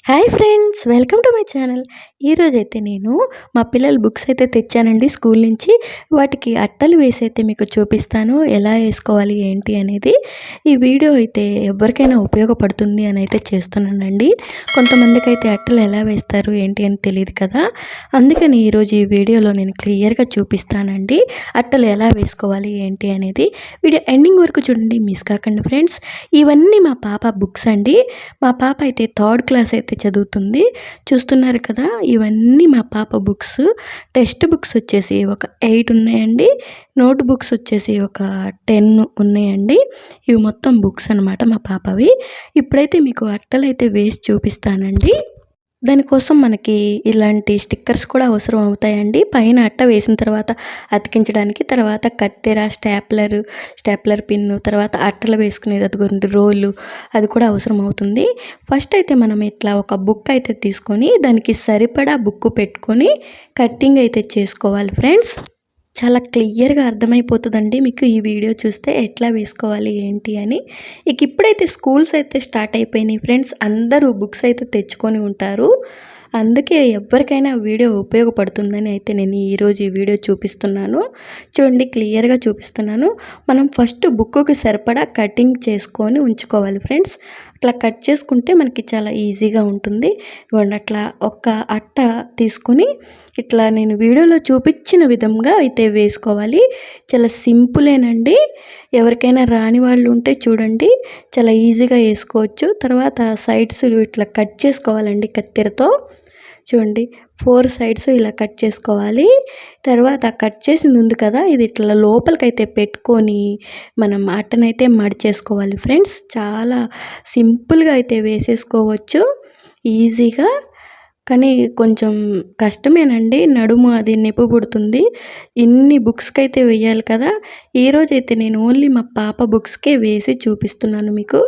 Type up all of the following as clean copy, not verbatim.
Hi friends, welcome to my channel. ఈరోజైతే నేను మా పిల్లల బుక్స్ అయితే తెచ్చానండి స్కూల్ నుంచి. వాటికి అట్టలు వేసి అయితే మీకు చూపిస్తాను, ఎలా వేసుకోవాలి ఏంటి అనేది. ఈ వీడియో అయితే ఎవరికైనా ఉపయోగపడుతుంది అని అయితే చేస్తున్నానండి. కొంతమందికి అయితే అట్టలు ఎలా వేస్తారు ఏంటి అని తెలియదు కదా, అందుకని ఈరోజు ఈ వీడియోలో నేను క్లియర్గా చూపిస్తానండి అట్టలు ఎలా వేసుకోవాలి ఏంటి అనేది. వీడియో ఎండింగ్ వరకు చూడండి, మిస్ కాకండి ఫ్రెండ్స్. ఇవన్నీ మా పాప బుక్స్ అండి. మా పాప అయితే థర్డ్ క్లాస్ అయితే చదువుతుంది. చూస్తున్నారు కదా, ఇవన్నీ మా పాప బుక్స్. టెక్స్ట్ బుక్స్ వచ్చేసి ఒక 8 ఉన్నాయండి. నోట్ బుక్స్ వచ్చేసి ఒక 10 ఉన్నాయండి. ఇవి మొత్తం బుక్స్ అనమాట మా పాపవి. ఇప్పుడైతే మీకు అట్టలైతే వేసి చూపిస్తానండి. దానికోసం మనకి ఇలాంటి స్టిక్కర్స్ కూడా అవసరం అవుతాయండి. పైన అట్ట వేసిన తర్వాత అతికించడానికి, తర్వాత కత్తెర, స్టాప్లర్ పిన్ను, తర్వాత అట్టలు వేసుకునేది అదిగోండి రోలు, అది కూడా అవసరం అవుతుంది. ఫస్ట్ అయితే మనం ఇట్లా ఒక బుక్ అయితే తీసుకొని దానికి సరిపడా బుక్ పెట్టుకొని కట్టింగ్ అయితే చేసుకోవాలి ఫ్రెండ్స్. చాలా క్లియర్గా అర్థమైపోతుందండి మీకు ఈ వీడియో చూస్తే ఎట్లా వేసుకోవాలి ఏంటి అని. ఇప్పుడైతే స్కూల్స్ అయితే స్టార్ట్ అయిపోయినాయి ఫ్రెండ్స్. అందరూ బుక్స్ అయితే తెచ్చుకొని ఉంటారు. అందుకే ఎవరికైనా వీడియో ఉపయోగపడుతుందని అయితే నేను ఈరోజు ఈ వీడియో చూపిస్తున్నాను. చూడండి, క్లియర్గా చూపిస్తున్నాను. మనం ఫస్ట్ బుక్కి సరిపడా కటింగ్ చేసుకొని ఉంచుకోవాలి ఫ్రెండ్స్. అట్లా కట్ చేసుకుంటే మనకి చాలా ఈజీగా ఉంటుంది. ఇవ్వండి, అట్లా ఒక అట్ట తీసుకొని ఇట్లా నేను వీడియోలో చూపించిన విధంగా అయితే వేసుకోవాలి. చాలా సింపులేనండి. ఎవరికైనా రాని వాళ్ళు ఉంటే చూడండి, చాలా ఈజీగా వేసుకోవచ్చు. తర్వాత సైడ్స్ ఇట్లా కట్ చేసుకోవాలండి కత్తెరతో. చూడండి, 4 సైడ్స్ ఇలా కట్ చేసుకోవాలి. తర్వాత కట్ చేసింది ఉంది కదా, ఇది ఇట్లా లోపలికైతే పెట్టుకొని మనం అట్టనైతే మడిచేసుకోవాలి ఫ్రెండ్స్. చాలా సింపుల్గా అయితే వేసేసుకోవచ్చు ఈజీగా. కానీ కొంచెం కష్టమేనండి, నడుము అది నొప్పి పుడుతుంది. ఇన్ని బుక్స్కి అయితే వేయాలి కదా. ఈరోజైతే నేను ఓన్లీ మా పాప బుక్స్కే వేసి చూపిస్తున్నాను మీకు.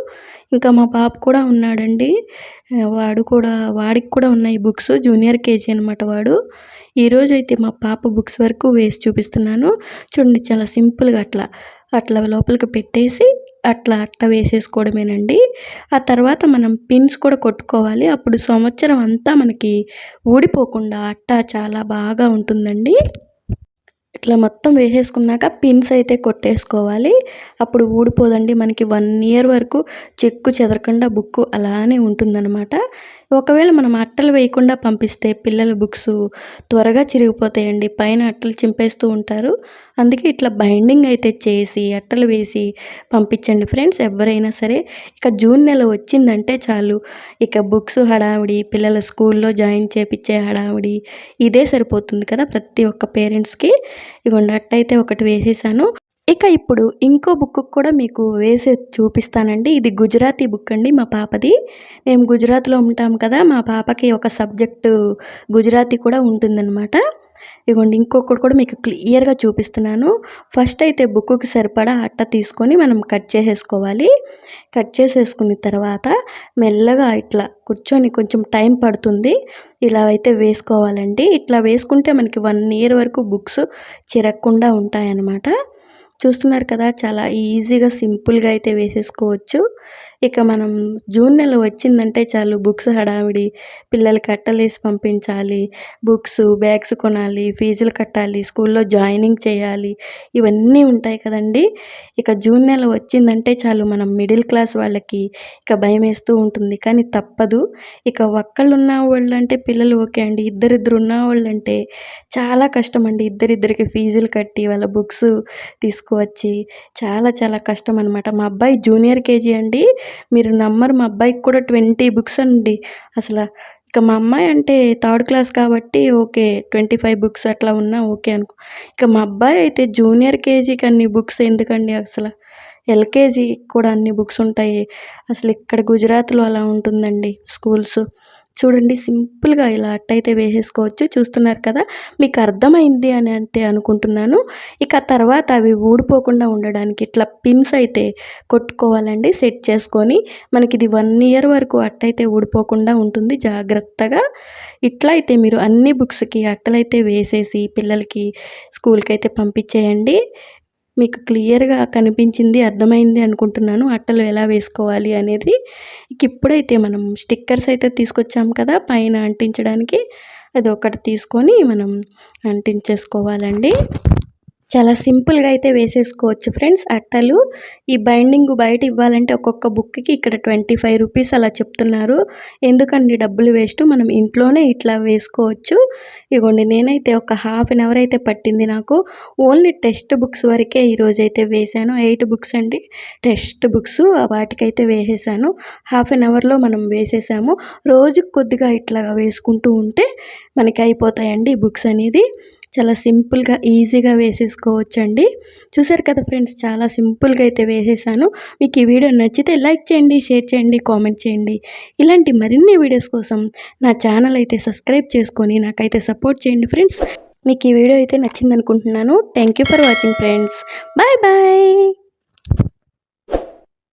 ఇంకా మా పాప కూడా ఉన్నాడండి, వాడికి కూడా ఉన్నాయి బుక్స్. జూనియర్ కేజీ అనమాట వాడు. ఈరోజైతే మా పాప బుక్స్ వరకు వేసి చూపిస్తున్నాను. చూడండి, చాలా సింపుల్గా అట్లా లోపలికి పెట్టేసి అట్ట వేసేసుకోవడమేనండి. ఆ తర్వాత మనం పిన్స్ కూడా కొట్టుకోవాలి. అప్పుడు సంవత్సరం అంతా మనకి ఊడిపోకుండా అట్ట చాలా బాగా ఉంటుందండి. ఇట్లా మొత్తం వేసేసుకున్నాక పిన్స్ అయితే కొట్టేసుకోవాలి. అప్పుడు ఊడిపోదండి. మనకి 1 ఇయర్ వరకు చెక్కు చెదరకుండా బుక్ అలానే ఉంటుందన్నమాట. ఒకవేళ మనం అట్టలు వేయకుండా పంపిస్తే పిల్లల బుక్స్ త్వరగా చిరిగిపోతాయండి. పైన అట్టలు చింపేస్తూ ఉంటారు. అందుకే ఇట్లా బైండింగ్ అయితే చేసి అట్టలు వేసి పంపించండి ఫ్రెండ్స్, ఎవరైనా సరే. ఇక జూన్ నెల వచ్చిందంటే చాలు, ఇక బుక్స్ హడావిడి, పిల్లల స్కూల్లో జాయిన్ చేపించే హడావిడి ఇదే సరిపోతుంది కదా ప్రతి ఒక్క పేరెంట్స్కి. ఇగోండి, అట్టయితే ఒకటి వేసేసాను. ఇక ఇప్పుడు ఇంకో బుక్ కూడా మీకు వేసి చూపిస్తానండి. ఇది గుజరాతీ బుక్ అండి మా పాపది. మేము గుజరాత్లో ఉంటాం కదా, మా పాపకి ఒక సబ్జెక్టు గుజరాతీ కూడా ఉంటుందన్నమాట. ఇగోండి, ఇంకొకటి కూడా మీకు క్లియర్గా చూపిస్తున్నాను. ఫస్ట్ అయితే బుక్కి సరిపడా అట్ట తీసుకొని మనం కట్ చేసేసుకోవాలి. కట్ చేసేసుకున్న తర్వాత మెల్లగా ఇట్లా కూర్చొని, కొంచెం టైం పడుతుంది, ఇలా అయితే వేసుకోవాలండి. ఇట్లా వేసుకుంటే మనకి 1 ఇయర్ వరకు బుక్స్ చిరగకుండా ఉంటాయన్నమాట. చూస్తున్నారు కదా, చాలా ఈజీగా సింపుల్గా అయితే వేసేసుకోవచ్చు. ఇక మనం జూన్ నెల వచ్చిందంటే చాలు, బుక్స్ హడావిడి, పిల్లలకి అట్టలేసి పంపించాలి, బుక్స్ బ్యాగ్స్ కొనాలి, ఫీజులు కట్టాలి, స్కూల్లో జాయినింగ్ చేయాలి, ఇవన్నీ ఉంటాయి కదండి. ఇక జూన్ నెల వచ్చిందంటే చాలు, మనం మిడిల్ క్లాస్ వాళ్ళకి ఇక భయం వేస్తూ ఉంటుంది. కానీ తప్పదు. ఇక ఒక్కళ్ళు ఉన్న వాళ్ళంటే పిల్లలు ఓకే అండి, ఇద్దరిద్దరు ఉన్న వాళ్ళంటే చాలా కష్టం అండి. ఇద్దరికి ఫీజులు కట్టి వాళ్ళ బుక్స్ తీసుకువచ్చి చాలా చాలా కష్టం అనమాట. మా అబ్బాయి జూనియర్ కేజీ అండి. మీరు నమ్మరు, మా అబ్బాయికి కూడా 20 బుక్స్ అండి అసలు. ఇక మా అమ్మాయి అంటే థర్డ్ క్లాస్ కాబట్టి ఓకే, 25 బుక్స్ అట్లా ఉన్నా ఓకే అనుకో. ఇక మా అబ్బాయి అయితే జూనియర్ కేజీకి అన్ని బుక్స్ ఎందుకండి అసలు. ఎల్కేజీ కూడా అన్ని బుక్స్ ఉంటాయి. అసలు ఇక్కడ గుజరాత్లో అలా ఉంటుందండి స్కూల్స్. చూడండి, సింపుల్గా ఇలా అట్టయితే వేసేసుకోవచ్చు. చూస్తున్నారు కదా, మీకు అర్థమైంది అని అంటే అనుకుంటున్నాను. ఇక తర్వాత అవి ఊడిపోకుండా ఉండడానికి ఇట్లా పిన్స్ అయితే కొట్టుకోవాలండి, సెట్ చేసుకొని. మనకి ఇది 1 ఇయర్ వరకు అట్టయితే ఊడిపోకుండా ఉంటుంది జాగ్రత్తగా. ఇట్లా అయితే మీరు అన్ని బుక్స్కి అట్టలైతే వేసేసి పిల్లలకి స్కూల్కి అయితే పంపించేయండి. మీకు క్లియర్‌గా కనిపించింది, అర్థమైంది అనుకుంటున్నాను. అట్టలు ఎలా వేసుకోవాలి అనేది. ఇప్పుడైతే మనం స్టిక్కర్స్ అయితే తీసుకొచ్చాం కదా! పైన అంటించడానికి. అదొకటి తీసుకొని మనం అంటించేసుకోవాలండి. చాలా సింపుల్‌గా అయితే వేసేసుకోవచ్చు ఫ్రెండ్స్ అట్టలు. ఈ బైండింగ్ బయట ఇవ్వాలంటే ఒక్కొక్క బుక్‌కి ఇక్కడ రూ. 25 అలా చెప్తున్నారు. ఎందుకండి డబ్బులు వేస్ట్, మనం ఇంట్లోనే ఇట్లా వేసుకోవచ్చు. ఇగోండి నేనైతే ఒక హాఫ్ అన్ అవర్ అయితే పట్టింది నాకు. ఓన్లీ టెక్స్ట్ బుక్స్ వరకే ఈరోజైతే వేశాను. 8 బుక్స్ అండి టెక్స్ట్ బుక్స్. వాటికైతే వేసేసాను. హాఫ్ అన్ అవర్‌లో మనం వేసేసాము. రోజుకి కొద్దిగా ఇట్లాగా వేసుకుంటూ ఉంటే మనకి అయిపోతాయండి ఈ బుక్స్ అనేది. చాలా సింపుల్‌గా, ఈజీగా వేసేసుకోవచ్చండి. చూసారు కదా ఫ్రెండ్స్, చాలా సింపుల్‌గా అయితే వేసేసాను. మీకు ఈ వీడియో నచ్చితే లైక్ చేయండి, షేర్ చేయండి, కామెంట్ చేయండి. ఇలాంటి మరిన్ని వీడియోస్ కోసం నా ఛానల్ అయితే సబ్స్క్రైబ్ చేసుకొని నాకైతే సపోర్ట్ చేయండి ఫ్రెండ్స్. మీకు ఈ వీడియో అయితే నచ్చిందనుకుంటున్నాను. Thank you for watching friends. Bye bye.